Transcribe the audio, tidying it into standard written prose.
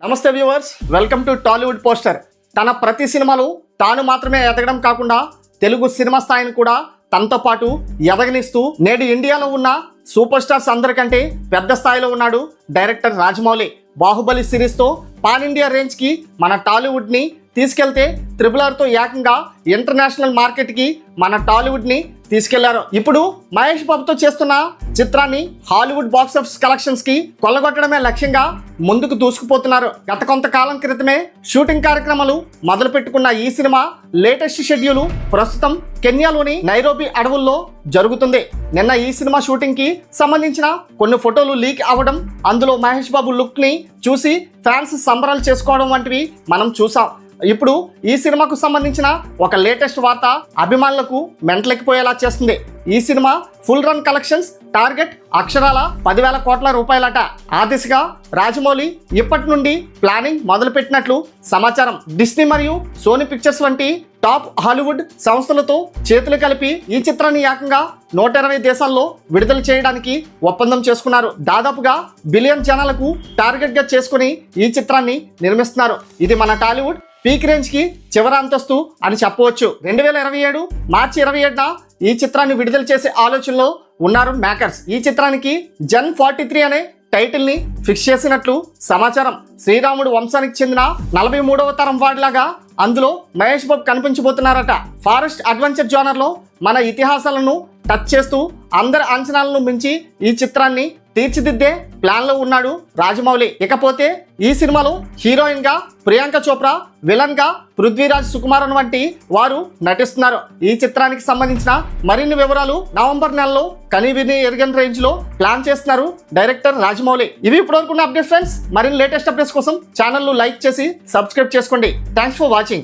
నమస్తే viewers, welcome to Tollywood poster. తన ప్రతి సినిమాలు తాను మాత్రమే ఎదగడం కాకుండా తెలుగు సినిమా స్థాయిని కూడా తనతో పాటు ఎదగనిస్తూ నేడు ఇండియాలో ఉన్న సూపర్ స్టార్స్ అందరికంటే పెద్ద స్థాయిలో ఉన్నాడు డైరెక్టర్ రాజమౌళి. బాహుబలి సిరీస్తో పాన్ ఇండియా రేంజ్కి మన టాలీవుడ్ని తీసుకెళ్తే RRRతో ఏకంగా ఇంటర్నేషనల్ మార్కెట్కి మన టాలీవుడ్ని తీసుకెళ్లారు. ఇప్పుడు మహేష్ బాబుతో చేస్తున్న చిత్రాన్ని హాలీవుడ్ బాక్సాఫీస్ కలెక్షన్స్కి కొల్లగొట్టడమే లక్ష్యంగా ముందుకు దూసుకుపోతున్నారు. గత కొంతకాలం క్రితమే షూటింగ్ కార్యక్రమాలు మొదలు పెట్టుకున్న ఈ సినిమా లేటెస్ట్ షెడ్యూల్ ప్రస్తుతం కెన్యాలోని నైరోబి అడవుల్లో జరుగుతుంది. నిన్న ఈ సినిమా షూటింగ్కి సంబంధించిన కొన్ని ఫోటోలు లీక్ అవ్వడం, అందులో మహేష్ బాబు లుక్ని చూసి ఫ్యాన్స్ సంబరాలు చేసుకోవడం వంటివి మనం చూసాం. ఇప్పుడు ఈ సినిమాకు సంబంధించిన ఒక లేటెస్ట్ వార్త అభిమానులకు మెంటలెక్కిపోయేలా చేస్తుంది. ఈ cinema full run collections target అక్షరాల 10,000 కోట్ల రూపాయలట. ఆ దిశగా రాజమౌళి ఇప్పటి నుండి ప్లానింగ్ మొదలుపెట్టినట్లు సమాచారం. డిస్నీ మరియు సోనీ పిక్చర్స్ వంటి టాప్ హాలీవుడ్ సంస్థలతో చేతులు కలిపి ఈ చిత్రాన్ని ఏకంగా 120 దేశాల్లో విడుదల చేయడానికి ఒప్పందం చేసుకున్నారు. దాదాపుగా బిలియన్ జనాలకు టార్గెట్ గా చేసుకుని ఈ చిత్రాన్ని నిర్మిస్తున్నారు. ఇది మన టాలీవుడ్ పీక్ రేంజ్ కి చివరి అంతస్తు అని చెప్పవచ్చు. 2027 మార్చి 27న ఈ చిత్రాన్ని విడుదల చేసే ఆలోచనలో ఉన్నారు మేకర్స్. ఈ చిత్రానికి జన్ 43 అనే టైటిల్ ని ఫిక్స్ చేసినట్లు సమాచారం. శ్రీరాముడు వంశానికి చెందిన 43వ తరం వాడిలాగా అందులో Mahesh Babu కనిపించబోతున్నారట. Forest adventure genre లో మన ఇతిహాసాలను టచ్ చేస్తూ అందరి అంచనాలను మించి ఈ చిత్రాన్ని తీర్చిదిద్దే ప్లాన్ లో ఉన్నాడు రాజమౌళి. ఇకపోతే ఈ సినిమాలో హీరోయిన్ గా ప్రియాంక చోప్రా, విలన్ గా పృథ్వీరాజ్ సుకుమారన్ వంటి వారు నటిస్తున్నారు. ఈ చిత్రానికి సంబంధించిన మరిన్ని వివరాలు నవంబర్ నెలలో కనీవిని ఎరగని రేంజ్ లో ప్లాన్ చేస్తున్నారు డైరెక్టర్ రాజమౌళి. ఇవి ఇప్పటివరకు ఉన్న అప్డేట్స్ ఫ్రెండ్స్. మరిన్ని లేటెస్ట్ అప్డేట్స్ కోసం ఛానల్ లైక్ చేసి సబ్స్క్రైబ్ చేసుకోండి. Thanks for watching.